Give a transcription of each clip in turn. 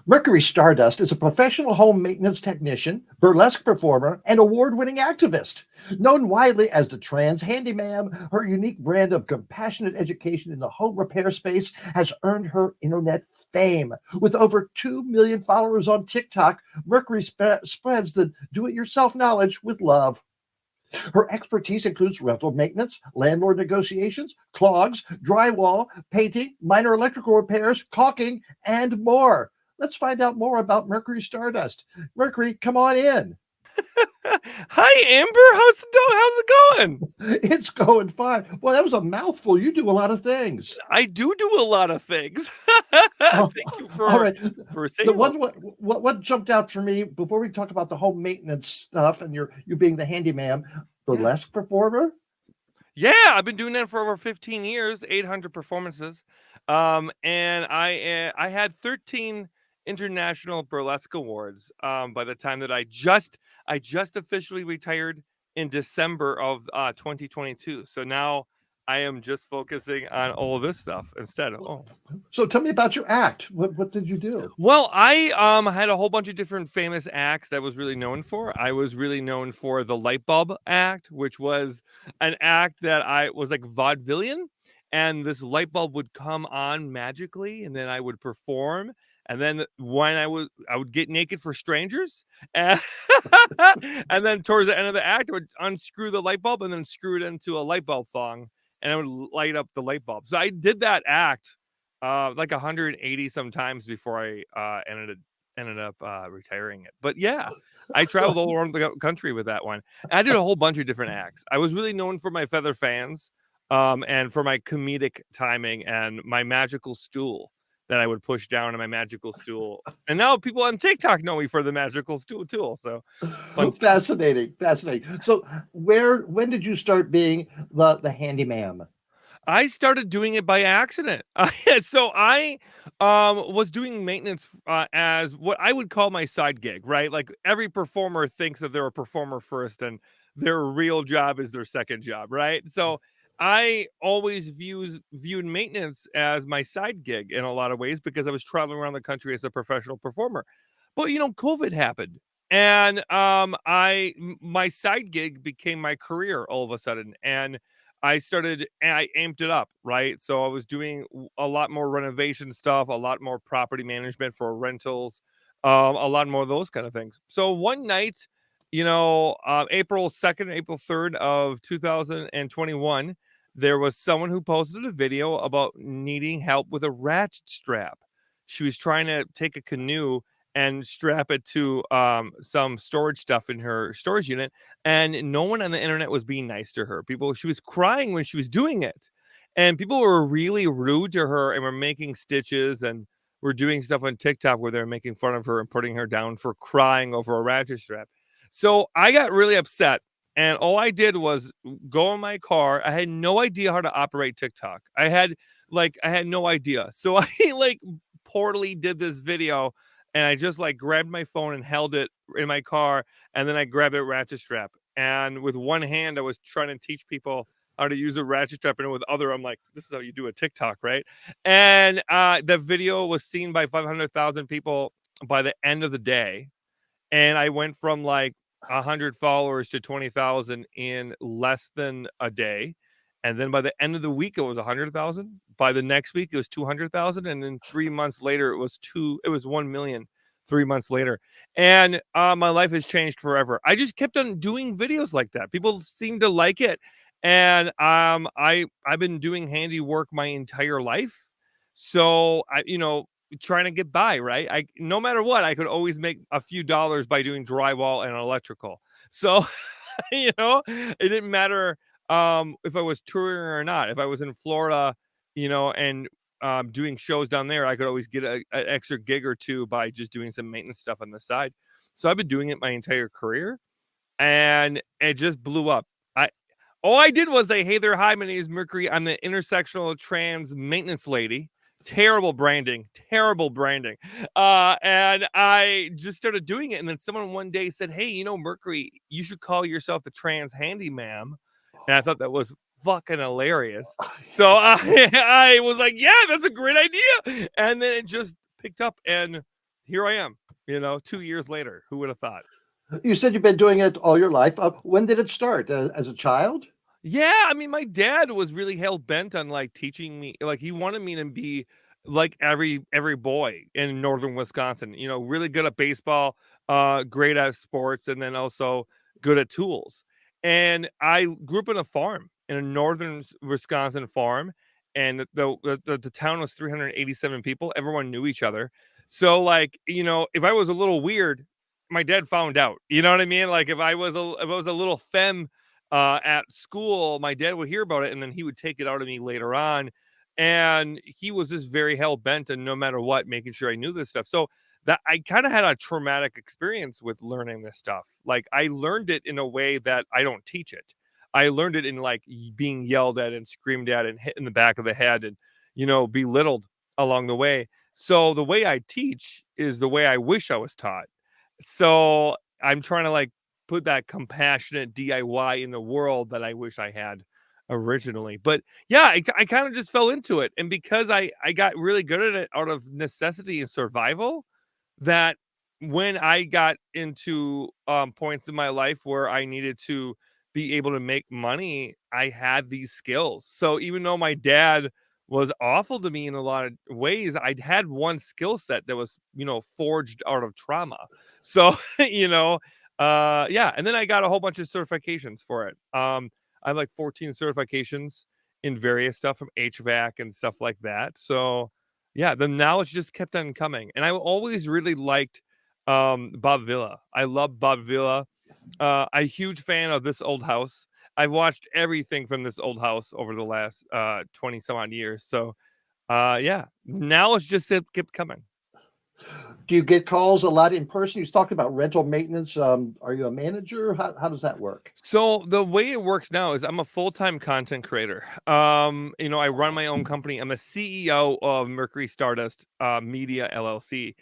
Mercury Stardust is a professional home maintenance technician, burlesque performer, and award winning activist. Known widely as the Trans Handyman, her unique brand of compassionate education in the home repair space has earned her internet fame. With over 2 million followers on TikTok, Mercury spreads the do it yourself knowledge with love. Her expertise includes rental maintenance, landlord negotiations, clogs, drywall, painting, minor electrical repairs, caulking, and more. Let's find out more about Mercury Stardust. Mercury, come on in. Hi, Amber. How's it going? It's going fine. Well, that was a mouthful. You do a lot of things. I do a lot of things. Oh, Thank you all for right. for The saying all. one what jumped out for me before we talk about the home maintenance stuff and you being the handyman, Yeah, burlesque performer. yeah. I've been doing that for over 15 years, 800 performances, and I had 13 international burlesque awards. By the time that I just officially retired in December of 2022. So now I am just focusing on all of this stuff instead. Oh. So tell me about your act. What did you do? Well, I had a whole bunch of different famous acts that I was really known for. I was really known for the light bulb act, which was an act that I was like vaudevillian, and this light bulb would come on magically, and then I would perform. And then when I would get naked for strangers, and, and then towards the end of the act, I would unscrew the light bulb and then screw it into a light bulb thong, and I would light up the light bulb. So I did that act like 180 sometimes before I ended up retiring it. But yeah, I traveled all around the country with that one. And I did a whole bunch of different acts. I was really known for my feather fans, and for my comedic timing and my magical stool that I would push down on my magical stool. And now people on TikTok know me for the magical stool tool. So fun stuff. Fascinating, fascinating. So when did you start being the handyman? I started doing it by accident. So I was doing maintenance as what I would call my side gig, right? Like every performer thinks that they're a performer first and their real job is their second job, right? So I always viewed maintenance as my side gig in a lot of ways because I was traveling around the country as a professional performer. But COVID happened. And my side gig became my career all of a sudden. And I amped it up, right? So I was doing a lot more renovation stuff, a lot more property management for rentals, a lot more of those kind of things. So one night, April 2nd, April 3rd of 2021, there was someone who posted a video about needing help with a ratchet strap. She was trying to take a canoe and strap it to some storage stuff in her storage unit, and no one on the internet was being nice to her. She was crying when she was doing it, and people were really rude to her and were making stitches and were doing stuff on TikTok where they're making fun of her and putting her down for crying over a ratchet strap. So I got really upset, and all I did was go in my car. I had no idea how to operate TikTok. I had no idea. So I like poorly did this video, and I just like grabbed my phone and held it in my car, and then I grabbed a ratchet strap. And with one hand, I was trying to teach people how to use a ratchet strap, and with other, I'm like, "This is how you do a TikTok, right?" And the video was seen by 500,000 people by the end of the day, and I went from like 100 followers to 20,000 in less than a day. And then by the end of the week, it was 100,000. By the next week, it was 200,000. And then 3 months later, it was 1 million 3 months later. And my life has changed forever. I just kept on doing videos like that. People seem to like it. And I've been doing handiwork my entire life. So trying to get by, right? I no matter what, I could always make a few dollars by doing drywall and electrical. So, it didn't matter if I was touring or not. If I was in Florida, and doing shows down there, I could always get an extra gig or two by just doing some maintenance stuff on the side. So I've been doing it my entire career, and it just blew up. I All I did was say, "Hey there, hi, my name is Mercury. I'm the intersectional trans maintenance lady." Terrible branding, terrible branding. And I just started doing it. And then someone one day said, "Hey, Mercury, you should call yourself the trans handyman." And I thought that was fucking hilarious. So I was like, "Yeah, that's a great idea." And then it just picked up, and here I am, 2 years later. Who would have thought? You said you've been doing it all your life. When did it start? As a child? Yeah, I mean, my dad was really hell bent on like teaching me, like he wanted me to be like every boy in northern Wisconsin, really good at baseball, great at sports, and then also good at tools. And I grew up in a farm, in a northern Wisconsin farm, and the town was 387 people. Everyone knew each other. So like, if I was a little weird, my dad found out. You know what I mean? Like if I was a little femme at school, my dad would hear about it and then he would take it out of me later on. And he was just very hell bent and no matter what, making sure I knew this stuff. So that I kind of had a traumatic experience with learning this stuff. Like I learned it in a way that I don't teach it. I learned it in like being yelled at and screamed at and hit in the back of the head and, belittled along the way. So the way I teach is the way I wish I was taught. So I'm trying to like put that compassionate DIY in the world that I wish I had originally. But yeah, I kind of just fell into it. And because I got really good at it out of necessity and survival, that when I got into points in my life where I needed to be able to make money, I had these skills. So even though my dad was awful to me in a lot of ways, I'd had one skill set that was, forged out of trauma. So, yeah. And then I got a whole bunch of certifications for it. I have like 14 certifications in various stuff from HVAC and stuff like that. So, yeah, the knowledge just kept on coming. And I always really liked Bob Villa. I love Bob Villa. I'm a huge fan of This Old House. I've watched everything from This Old House over the last 20 some odd years. So, yeah, knowledge just kept coming. Do you get calls a lot in person? You was talking about rental maintenance. Are you a manager? How does that work? So the way it works now is I'm a full-time content creator. I run my own company. I'm the CEO of Mercury Stardust Media LLC.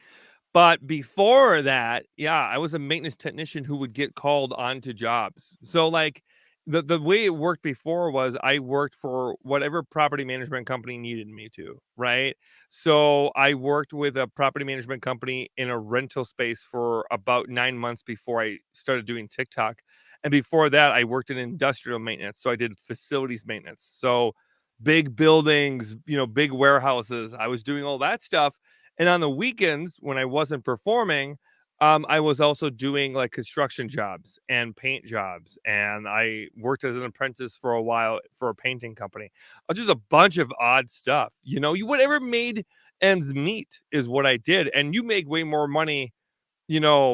But before that, yeah, I was a maintenance technician who would get called onto jobs. So like the way it worked before was I worked for whatever property management company needed me to, right? So I worked with a property management company in a rental space for about 9 months before I started doing TikTok. And before that, I worked in industrial maintenance. So I did facilities maintenance. So big buildings, big warehouses. I was doing all that stuff. And on the weekends, when I wasn't performing, I was also doing like construction jobs and paint jobs. And I worked as an apprentice for a while for a painting company. Just a bunch of odd stuff. You whatever made ends meet is what I did. And you make way more money,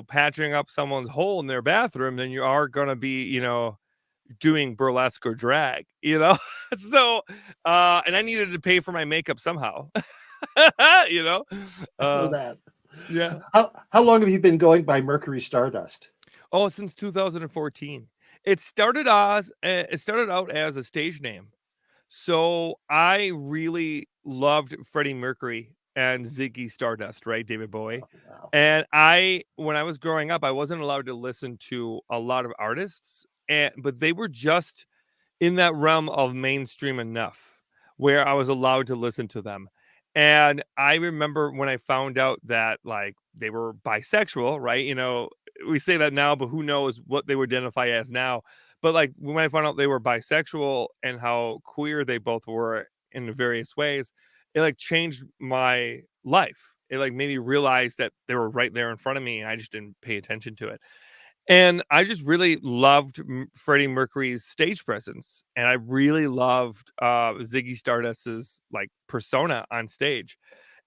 patching up someone's hole in their bathroom than you are going to be, doing burlesque or drag, so, and I needed to pay for my makeup somehow. you know I know uh that. yeah. How long have you been going by Mercury Stardust? Oh, since 2014. It started out as a stage name. So I really loved Freddie Mercury and Ziggy Stardust, right? David Bowie. Oh, wow. And when I was growing up, I wasn't allowed to listen to a lot of artists, but they were just in that realm of mainstream enough where I was allowed to listen to them. And I remember when I found out that like they were bisexual, right? We say that now, but who knows what they would identify as now. But like when I found out they were bisexual and how queer they both were in various ways, it like changed my life. It like made me realize that they were right there in front of me and I just didn't pay attention to it. And I just really loved Freddie Mercury's stage presence, and I really loved Ziggy Stardust's like persona on stage,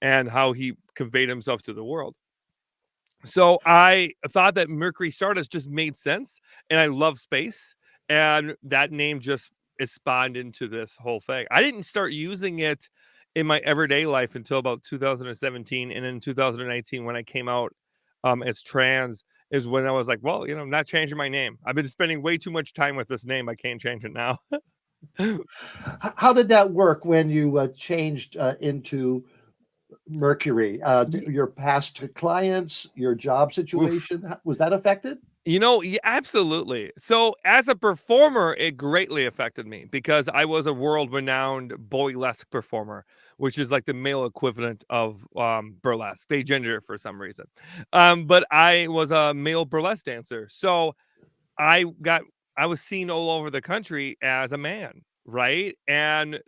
and how he conveyed himself to the world. So I thought that Mercury Stardust just made sense, and I love space, and that name just is spawned into this whole thing. I didn't start using it in my everyday life until about 2017, and in 2019 when I came out as trans is when I was like, well, I'm not changing my name. I've been spending way too much time with this name. I can't change it now. How did that work when you changed into Mercury? Ye- Your past clients, your job Oof. situation, was that affected? Yeah, absolutely. So, as a performer, it greatly affected me because I was a world-renowned boylesque performer, which is like the male equivalent of burlesque. They gendered it for some reason, but I was a male burlesque dancer. So I got I was seen all over the country as a man, right? And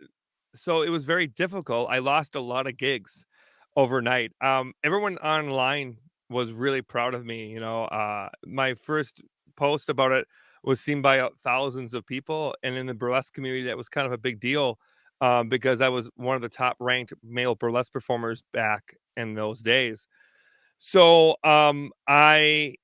so it was very difficult. I lost a lot of gigs overnight. Everyone online was really proud of me. My first post about it was seen by thousands of people, and in the burlesque community, that was kind of a big deal because I was one of the top ranked male burlesque performers back in those days. So, I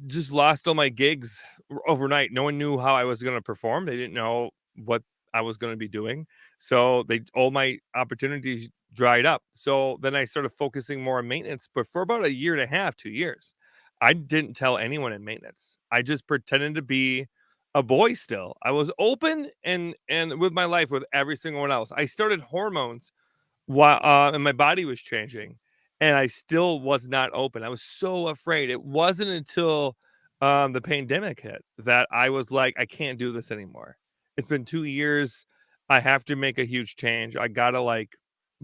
just lost all my gigs overnight. No one knew how I was gonna perform. They didn't know what I was gonna be doing. So all my opportunities dried up. So then I started focusing more on maintenance. But for about a year and a half, 2 years, I didn't tell anyone in maintenance. I just pretended to be a boy still. I was open and with my life with every single one else. I started hormones while and my body was changing, and I still was not open. I was so afraid. It wasn't until the pandemic hit that I was like, I can't do this anymore. It's been 2 years. I have to make a huge change. I gotta like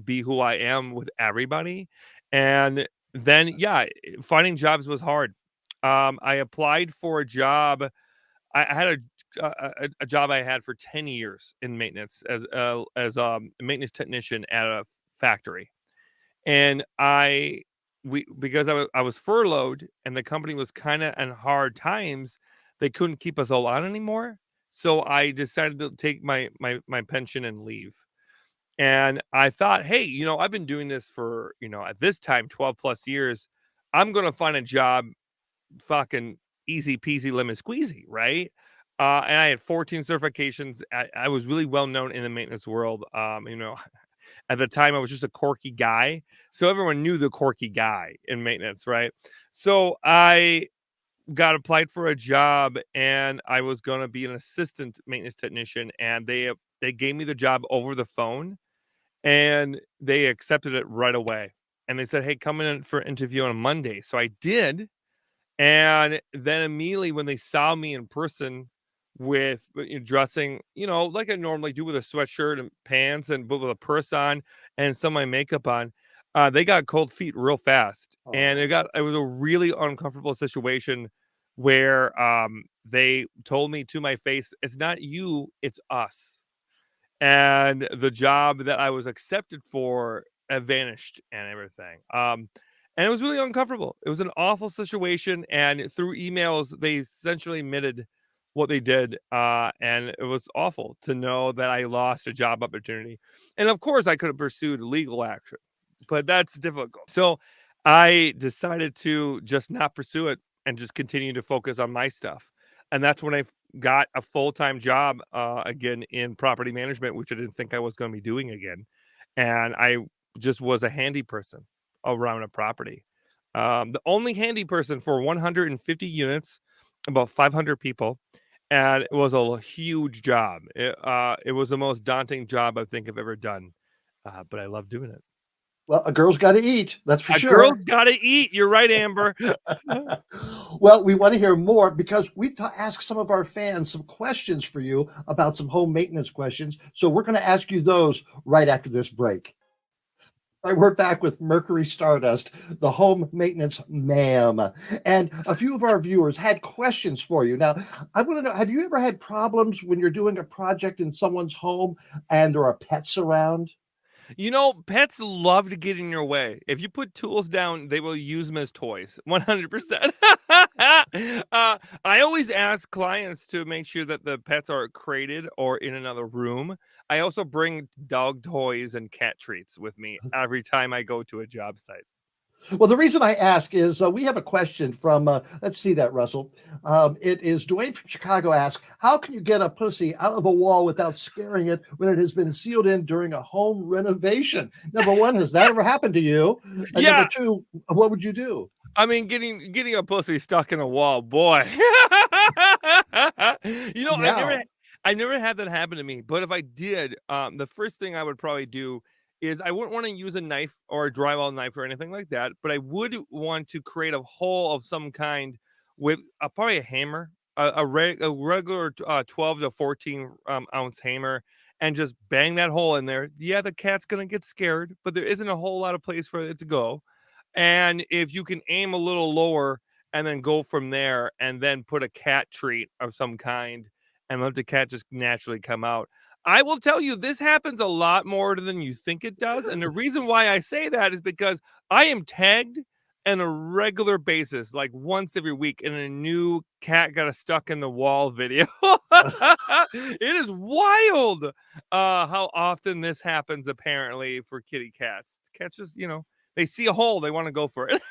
be who I am with everybody. And then yeah, finding jobs was hard. I applied for a job. I had a job I had for 10 years in maintenance as a maintenance technician at a factory. And we because I was furloughed and the company was kind of in hard times, they couldn't keep us all on anymore. So I decided to take my pension and leave. And I thought, hey, I've been doing this for, at this time 12 plus years. I'm going to find a job fucking easy peasy lemon squeezy, right? And I had 14 certifications. I was really well known in the maintenance world. At the time, I was just a quirky guy, so everyone knew the quirky guy in maintenance, right? So I got applied for a job, and I was going to be an assistant maintenance technician, and they gave me the job over the phone, and they accepted it right away. And they said, "Hey, come in for an interview on a Monday." So I did, and then immediately when they saw me in person with dressing, like I normally do with a sweatshirt and pants and with a purse on and some of my makeup on, they got cold feet real fast. And Oh. it was a really uncomfortable situation where they told me to my face, it's not you, it's us. And the job that I was accepted for vanished and everything. And it was really uncomfortable. It was an awful situation, and through emails, they essentially admitted what they did, and it was awful to know that I lost a job opportunity. And of course, I could have pursued legal action, but that's difficult. So I decided to just not pursue it and just continue to focus on my stuff. And that's when I got a full-time job again in property management, which I didn't think I was going to be doing again. And I just was a handy person around a property. The only handy person for 150 units, about 500 people, and it was a huge job. It was the most daunting job I think I've ever done, but I love doing it. Well, a girl's got to eat. That's for A girl's sure. got to eat. You're right, Amber. Well, we want to hear more because we asked some of our fans some questions for you about some home maintenance questions. So we're going to ask you those right after this break. All right, we're back with Mercury Stardust, the home maintenance ma'am. And a few of our viewers had questions for you. Now, I want to know, have you ever had problems when you're doing a project in someone's home and there are pets around? Pets love to get in your way. If you put tools down, they will use them as toys. 100%. I always ask clients to make sure that the pets are crated or in another room. I also bring dog toys and cat treats with me every time I go to a job site. Well, the reason I ask is we have a question from, let's see that, Russell. It is Dwayne from Chicago asks, how can you get a pussy out of a wall without scaring it when it has been sealed in during a home renovation? Number one, has that ever happened to you? And number Yeah, two, what would you do? I mean, getting a pussy stuck in a wall, boy. Yeah. I never had that happen to me. But if I did, the first thing I would probably do is I wouldn't want to use a knife or a drywall knife or anything like that. But I would want to create a hole of some kind with probably a hammer, a regular 12 to 14 ounce hammer, and just bang that hole in there. Yeah, the cat's gonna get scared, but there isn't a whole lot of place for it to go. And if you can aim a little lower and then go from there, and then put a cat treat of some kind and let the cat just naturally come out. I will tell you, this happens a lot more than you think it does. And the reason why I say that is because I am tagged on a regular basis, like once every week, in a new cat got a stuck in the wall video. It is wild how often this happens, apparently, for kitty cats. Cats just, they see a hole, they want to go for it.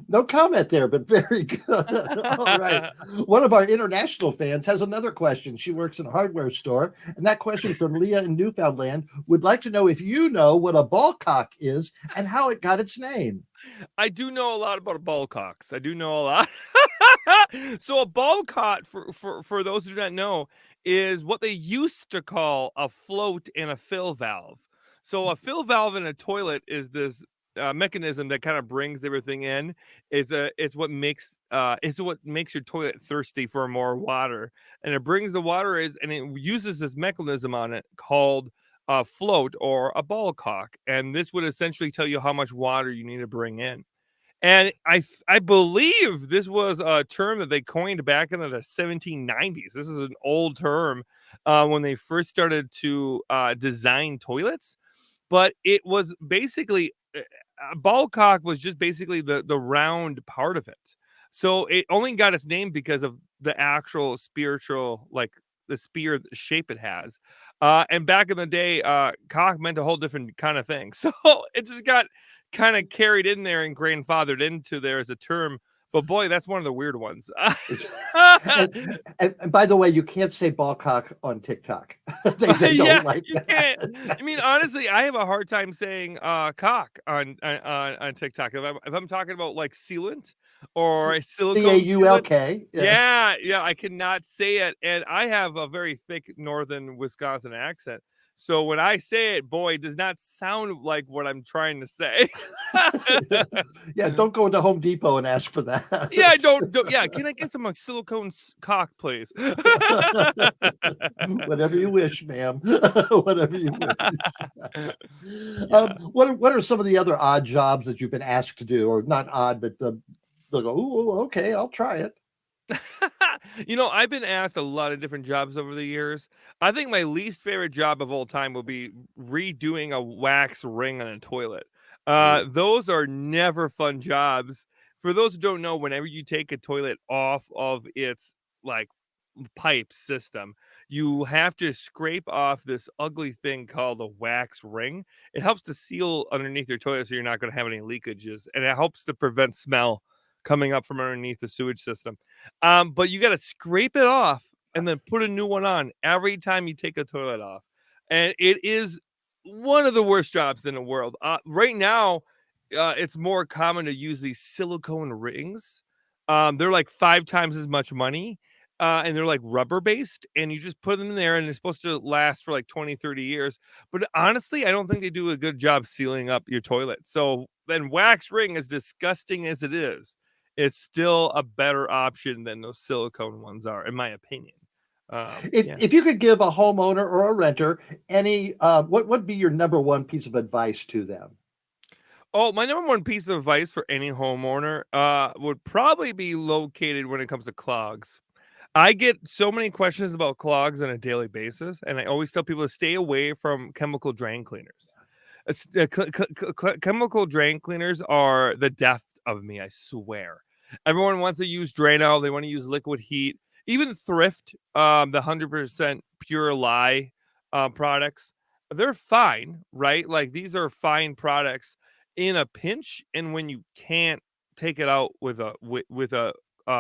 No comment there, but very good. All right. One of our international fans has another question. She works in a hardware store, and that question from Leah in Newfoundland would like to know if you know what a ball cock is and how it got its name. I do know a lot about ball cocks. I do know a lot. So a ball cock, for those who don't know, is what they used to call a float and a fill valve. So a fill valve in a toilet is this mechanism that kind of brings everything in. It's what makes your toilet thirsty for more water, and it brings the water and it uses this mechanism on it called a float or a ball cock, and this would essentially tell you how much water you need to bring in. And I believe this was a term that they coined back in the 1790s. This is an old term when they first started to design toilets. But it was basically a ball cock was just basically the round part of it. So it only got its name because of the actual spiritual, like the spear shape it has. And back in the day, cock meant a whole different kind of thing. So it just got kind of carried in there and grandfathered into there as a term. But boy, that's one of the weird ones. And by the way, you can't say ball cock on TikTok. They don't like you that. can't. I mean, honestly, I have a hard time saying cock on TikTok. If I'm talking about like sealant or a silicone sealant, Caulk. Yes. yeah, I cannot say it. And I have a very thick northern Wisconsin accent. So when I say it, boy, it does not sound like what I'm trying to say. Yeah, don't go into Home Depot and ask for that. Yeah, don't. Yeah, can I get some silicone cock, please? Whatever you wish, ma'am. Whatever you wish. Yeah. What are some of the other odd jobs that you've been asked to do, or not odd, but they'll go, "Ooh, okay, I'll try it." I've been asked a lot of different jobs over the years. I think my least favorite job of all time will be redoing a wax ring on a toilet. Those are never fun jobs. For those who don't know, whenever you take a toilet off of its like pipe system, you have to scrape off this ugly thing called a wax ring. It helps to seal underneath your toilet so you're not going to have any leakages, and it helps to prevent smell coming up from underneath the sewage system. But you got to scrape it off and then put a new one on every time you take a toilet off. And it is one of the worst jobs in the world. Right now, it's more common to use these silicone rings. They're like 5 times as much money. And they're like rubber based, and you just put them in there and they're supposed to last for like 20, 30 years. But honestly, I don't think they do a good job sealing up your toilet. So then wax ring, as disgusting as it is still a better option than those silicone ones are, in my opinion. If you could give a homeowner or a renter any, what would be your number one piece of advice to them? Oh, my number one piece of advice for any homeowner would probably be located when it comes to clogs. I get so many questions about clogs on a daily basis, and I always tell people to stay away from chemical drain cleaners. Chemical drain cleaners are the death of me, I swear. Everyone wants to use Drano. They want to use liquid heat. Even Thrift, the 100% pure lye products, they're fine, right? Like these are fine products in a pinch, and when you can't take it out with a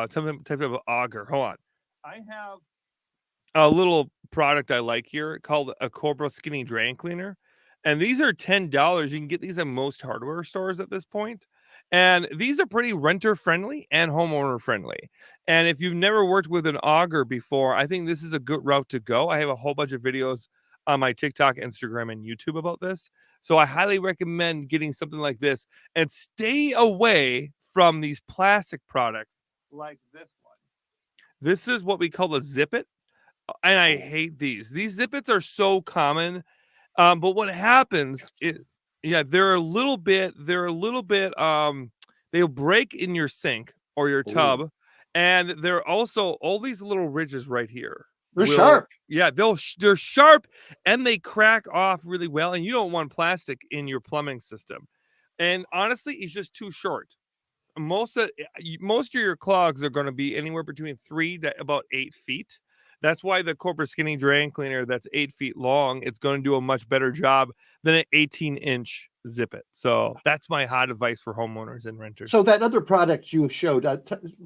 some type of auger. Hold on, I have a little product I like here called a Cobra Skinny Drain Cleaner. And these are $10. You can get these at most hardware stores at this point. And these are pretty renter friendly and homeowner friendly. And if you've never worked with an auger before, I think this is a good route to go. I have a whole bunch of videos on my TikTok, Instagram, and YouTube about this. So I highly recommend getting something like this, and stay away from these plastic products like this one. This is what we call a Zip-It, and I Oh, hate these. These Zip-Its are so common, but what happens is, yeah, they're a little bit, they'll break in your sink or your oh, tub, and they're also all these little ridges right here they're will, sharp. yeah, they're sharp and they crack off really well, and you don't want plastic in your plumbing system. And honestly, it's just too short. Most of your clogs are going to be anywhere between 3 to about 8 feet. That's why the Cobra Skinny drain cleaner that's 8 feet long, it's going to do a much better job than an 18-inch Zip It. So that's my hot advice for homeowners and renters. So that other product you showed,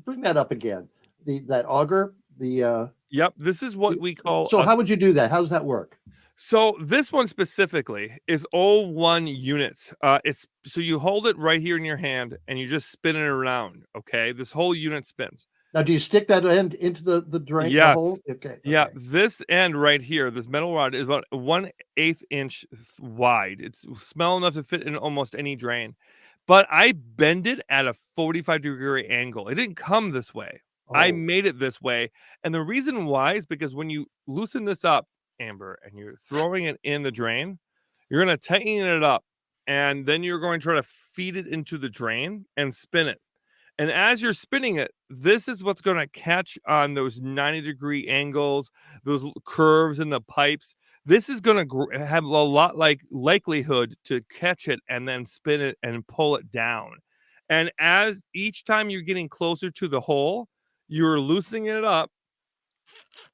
bring that up again. That auger, Yep, this is what we call so a. how would you do that? How does that work? So this one specifically is all 1 unit. It's so you hold it right here in your hand and you just spin it around. Okay, this whole unit spins. Now, do you stick that end into the drain, the Yes. hole? Okay, Yeah, okay. this end right here, this metal rod is about 1/8 inch wide. It's small enough to fit in almost any drain. But I bend it at a 45-degree angle. It didn't come this way. I Oh, made it this way. And the reason why is because when you loosen this up, Amber, and you're throwing it in the drain, you're going to tighten it up. And then you're going to try to feed it into the drain and spin it. And as you're spinning it, this is what's going to catch on those 90-degree angles, those curves in the pipes. This is going to have a lot like likelihood to catch it and then spin it and pull it down. And as each time you're getting closer to the hole, you're loosening it up,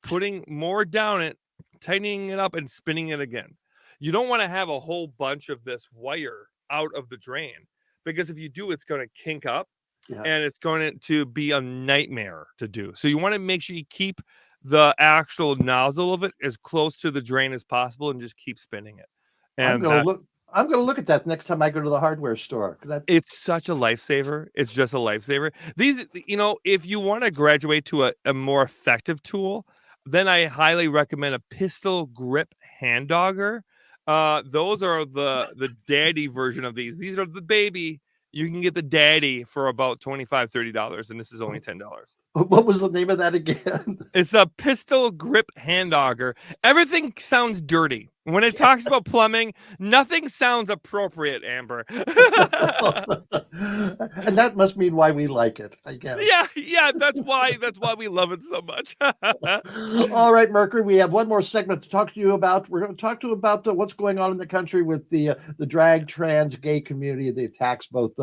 putting more down it, tightening it up, and spinning it again. You don't want to have a whole bunch of this wire out of the drain because if you do, it's going to kink up yeah. and it's going to be a nightmare to do. So you want to make sure you keep the actual nozzle of it as close to the drain as possible and just keep spinning it. I'm And gonna that's look. I'm gonna look at that next time I go to the hardware store because that. it's such a lifesaver. It's just a lifesaver. These, if you want to graduate to a more effective tool, then I highly recommend a pistol grip hand dogger. Those are the daddy version of these. These are the baby. You can get the daddy for about $25-$30, and this is only $10. What was the name of that again? It's a pistol grip hand auger. Everything sounds dirty. When it talks about plumbing, nothing sounds appropriate, Amber. And that must mean why we like it, I guess. yeah, that's why we love it so much. All right, Mercury, we have one more segment to talk to you about. We're going to talk to you about what's going on in the country with the drag, trans, gay community, the attacks both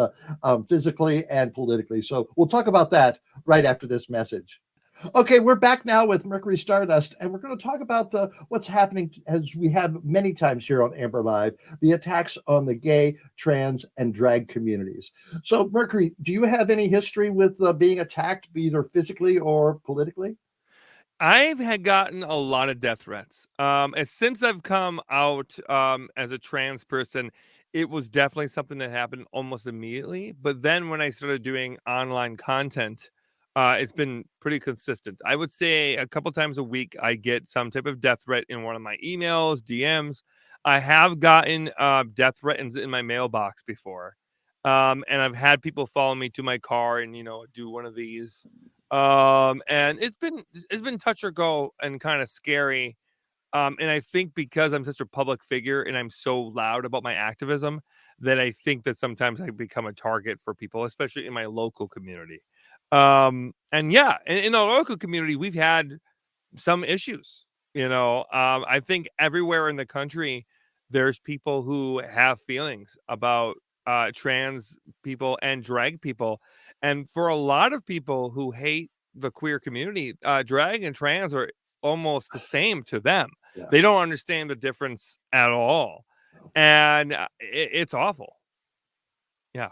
physically and politically. So we'll talk about that right after this message. Okay, we're back now with Mercury Stardust, and we're going to talk about what's happening as we have many times here on Amber Live, the attacks on the gay, trans, and drag communities. So, Mercury, do you have any history with being attacked, either physically or politically? I've had gotten a lot of death threats. As since I've come out as a trans person, it was definitely something that happened almost immediately. But then when I started doing online content, it's been pretty consistent. I would say a couple times a week, I get some type of death threat in one of my emails, DMs. I have gotten death threats in my mailbox before. And I've had people follow me to my car and, do one of these. And it's been touch or go and kind of scary. And I think because I'm such a public figure and I'm so loud about my activism, that I think that sometimes I become a target for people, especially in my local community. And yeah, in our local community, we've had some issues. I think everywhere in the country, there's people who have feelings about trans people and drag people. And for a lot of people who hate the queer community, drag and trans are almost the same to them. Yeah. They don't understand the difference at all. And it's awful. Yeah.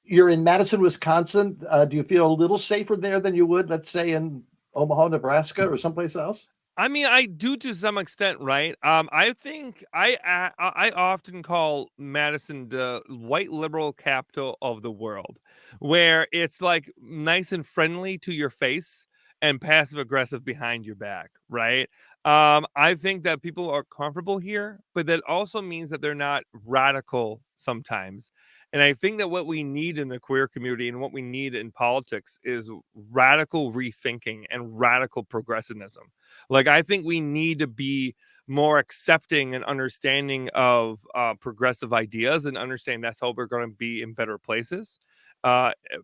You're in Madison, Wisconsin. Do you feel a little safer there than you would, let's say, in Omaha, Nebraska, or someplace else? I mean, I do to some extent, right? I think I often call Madison the white liberal capital of the world, where it's like nice and friendly to your face and passive aggressive behind your back, right? I think that people are comfortable here, but that also means that they're not radical sometimes. And I think that what we need in the queer community and what we need in politics is radical rethinking and radical progressivism. Like, I think we need to be more accepting and understanding of progressive ideas and understand that's how we're going to be in better places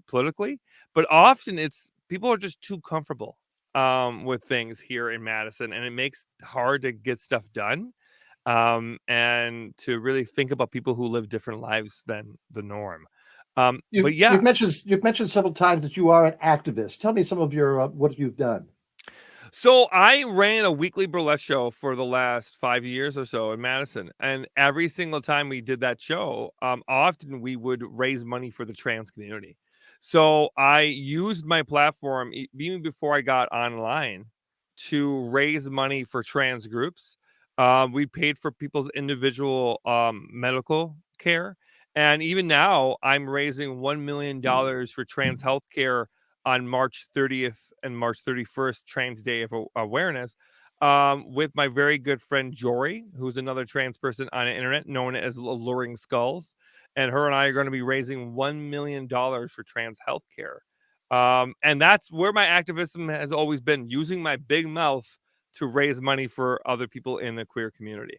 politically. But often it's people are just too comfortable with things here in Madison, and it makes it hard to get stuff done and to really think about people who live different lives than the norm. You've But yeah, you've mentioned several times that you are an activist. Tell me some of your what you've done. so I ran a weekly burlesque show for the last 5 years or so in Madison, and every single time we did that show, often we would raise money for the trans community. So I used my platform even before I got online to raise money for trans groups. We paid for people's individual medical care, and even now I'm raising $1 million for trans health care on March 30th and March 31st, Trans Day of Awareness, with my very good friend Jory, who's another trans person on the internet known as Alluring Skulls. And her and I are going to be raising $1 million for trans healthcare. And that's where my activism has always been, using my big mouth to raise money for other people in the queer community.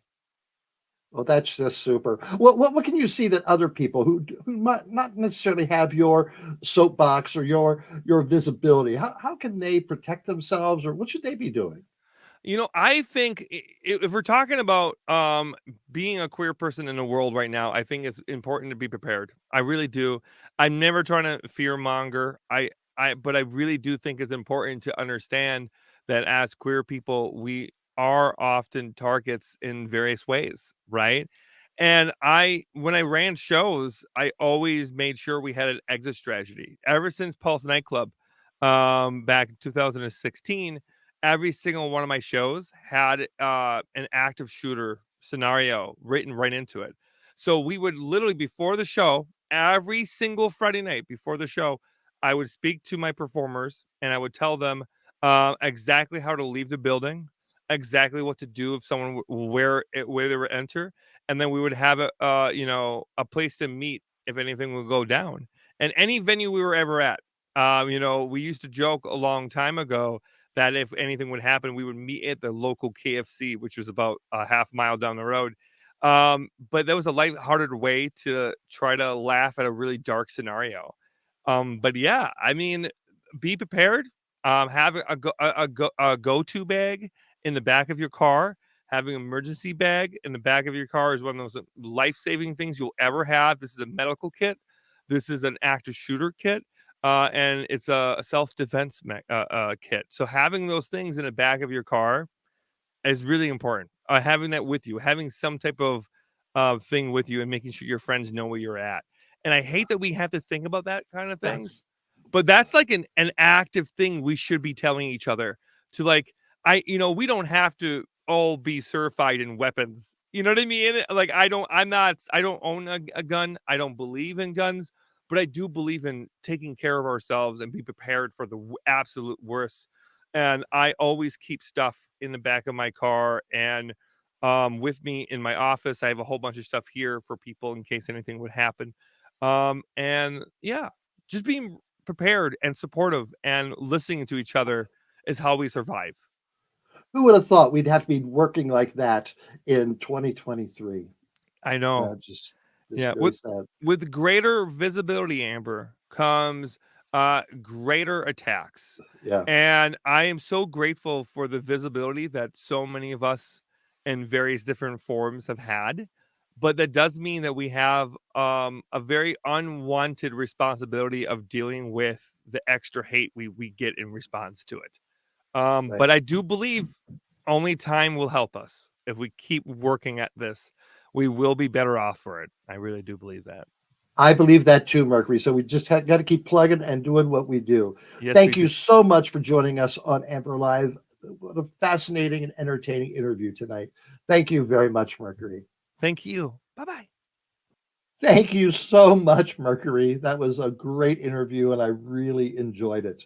Well, that's just super. What can you see that other people who might not necessarily have your soapbox or your visibility, how can they protect themselves, or what should they be doing? I think if we're talking about being a queer person in the world right now, I think it's important to be prepared. I really do. I'm never trying to fear monger. But I really do think it's important to understand that as queer people, we are often targets in various ways, right? And when I ran shows, I always made sure we had an exit strategy. Ever since Pulse nightclub, back in 2016, every single one of my shows had an active shooter scenario written right into it. So we would literally, before the show, every single Friday night before the show, I would speak to my performers and I would tell them exactly how to leave the building, exactly what to do if someone where they would enter, and then we would have a place to meet if anything would go down. And any venue we were ever at, we used to joke a long time ago that if anything would happen, we would meet at the local KFC, which was about a half mile down the road. But that was a lighthearted way to try to laugh at a really dark scenario. But yeah, I mean, be prepared. Have a go-to bag in the back of your car. Having an emergency bag in the back of your car is one of those life-saving things you'll ever have. This is a medical kit. This is an active shooter kit. And it's a self-defense kit. So having those things in the back of your car is really important. Having that with you, having some type of thing with you, and making sure your friends know where you're at. And I hate that we have to think about that kind of things, That's but that's like an active thing we should be telling each other to, like, we don't have to all be certified in weapons. You know what I mean? Like, I don't own a gun. I don't believe in guns, but I do believe in taking care of ourselves and be prepared for the absolute worst. And I always keep stuff in the back of my car and with me in my office. I have a whole bunch of stuff here for people in case anything would happen. And yeah, just being prepared and supportive and listening to each other is how we survive. Who would have thought we'd have to be working like that in 2023? I know. Just Yeah, very sad. with greater visibility, Amber, comes greater attacks. Yeah. And I am so grateful for the visibility that so many of us in various different forms have had. But that does mean that we have a very unwanted responsibility of dealing with the extra hate we get in response to it. Right. But I do believe only time will help us. If we keep working at this, we will be better off for it. I really do believe that. I believe that too, Mercury. So we just got to keep plugging and doing what we do. Yes, we Thank do. you so much for joining us on Amber Live. What a fascinating and entertaining interview tonight. Thank you very much, Mercury. Thank you. Bye bye. Thank you so much, Mercury. That was a great interview, and I really enjoyed it.